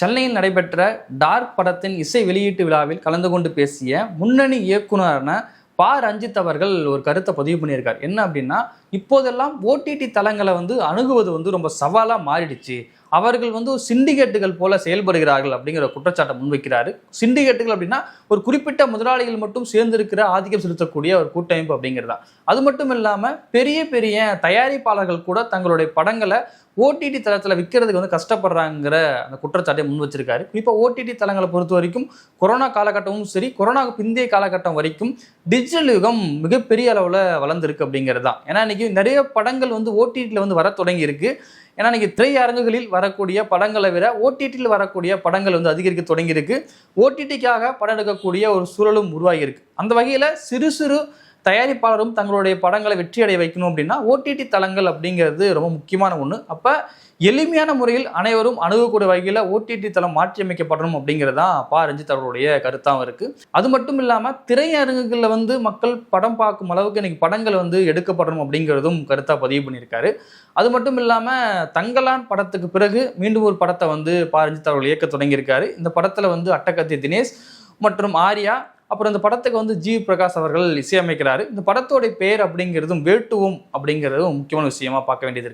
சென்னையில் நடைபெற்ற டார்க் படத்தின் இசை வெளியீட்டு விழாவில் கலந்து கொண்டு பேசிய முன்னணி இயக்குனரான பா ரஞ்சித் அவர்கள் ஒரு கருத்தை பதிவு பண்ணியிருக்கார். என்ன அப்படின்னா, இப்போதெல்லாம் ஓடிடி தளங்களை அணுகுவது ரொம்ப சவாலா மாறிடுச்சு. அவர்கள் ஒரு சிண்டிகேட்டுகள் போல செயல்படுகிறார்கள் அப்படிங்கிற குற்றச்சாட்டை முன்வைக்கிறாரு. சிண்டிகேட்டுகள் அப்படின்னா ஒரு குறிப்பிட்ட முதலாளிகள் மட்டும் சேர்ந்திருக்கிற ஆதிக்கம் செலுத்தக்கூடிய ஒரு கூட்டமைப்பு அப்படிங்கிறதா. அது மட்டும் இல்லாம பெரிய பெரிய தயாரிப்பாளர்கள் கூட தங்களுடைய படங்களை ஓடிடி தளத்தில் விற்கிறதுக்கு கஷ்டப்படுறாங்கிற அந்த குற்றச்சாட்டை முன் வச்சிருக்காரு. குறிப்பாக ஓடிடி தளங்களை பொறுத்த வரைக்கும் கொரோனா காலகட்டமும் சரி, கொரோனாவுக்கு பிந்தைய காலகட்டம் வரைக்கும் டிஜிட்டல் யுகம் மிகப்பெரிய அளவில் வளர்ந்துருக்கு அப்படிங்கிறது தான். ஏன்னா இன்னைக்கு நிறைய படங்கள் ஓடிடியில் வர தொடங்கி இருக்கு. ஏன்னா இன்னைக்கு திரையரங்குகளில் வரக்கூடிய படங்களை விட ஓடிடியில் வரக்கூடிய படங்கள் அதிகரிக்க தொடங்கி இருக்கு. ஓடிடிக்காக படம் எடுக்கக்கூடிய ஒரு சூழலும் உருவாகி இருக்கு. அந்த வகையில் சிறு சிறு தயாரிப்பாளரும் தங்களுடைய படங்களை வெற்றி அடைய வைக்கணும் அப்படின்னா ஓடிடி தளங்கள் அப்படிங்கிறது ரொம்ப முக்கியமான ஒன்று. அப்போ எளிமையான முறையில் அனைவரும் அணுகக்கூடிய வகையில் ஓடிடி தளம் மாற்றி அமைக்கப்படணும் அப்படிங்கிறது தான் பா ரஞ்சித் அவர்களுடைய கருத்தாகவும் இருக்குது. அது மட்டும் இல்லாமல் திரையரங்குகளில் மக்கள் படம் பார்க்கும் அளவுக்கு இன்னைக்கு படங்கள் எடுக்கப்படணும் அப்படிங்கிறதும் கருத்தாக பதிவு பண்ணியிருக்காரு. அது மட்டும் இல்லாமல் தங்கலான் படத்துக்கு பிறகு மீண்டும் ஒரு படத்தை பா ரஞ்சித் அவர்கள் இயக்க தொடங்கியிருக்காரு. இந்த படத்தில் அட்டகத்தி தினேஷ் மற்றும் ஆர்யா, அப்புறம் இந்த படத்துக்கு ஜி பிரகாஷ் அவர்கள் இசையமைக்கிறாரு. இந்த படத்தோடைய பேர் அப்படிங்கிறதும் வேட்டுவோம் அப்படிங்கிறதும் முக்கியமான விஷயமா பார்க்க வேண்டியது இருக்கு.